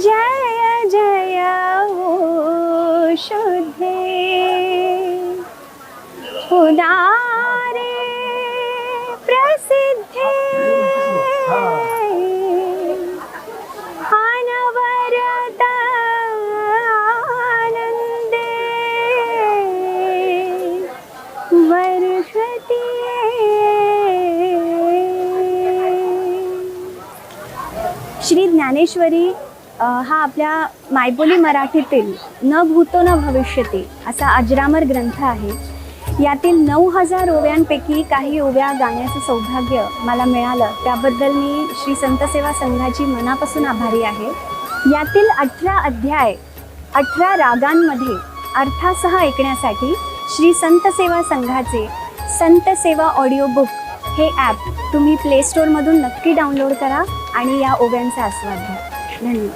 जय जय ओ शुद्धे उदारे प्रसिद्धे अनवरत आनंदे वर्षति। श्री ज्ञानेश्वरी हा आपल्या मायबोली मराठीतील न भूतो न भविष्यती असा अजरामर ग्रंथ आहे। यातील 9000 ओव्यांपैकी काही ओव्या गाण्याचं सौभाग्य मला मिळालं, त्याबद्दल मी श्री संत सेवा संघाची मनापासून आभारी आहे। यातील 18 अध्याय 18 रागांमध्ये अर्थासह ऐकण्यासाठी श्री संत सेवा संघाचे संत सेवा ऑडिओ बुक हे ॲप तुम्ही प्ले स्टोअरमधून नक्की डाउनलोड करा आणि या ओव्यांचा आस्वाद घ्या। धन्यवाद।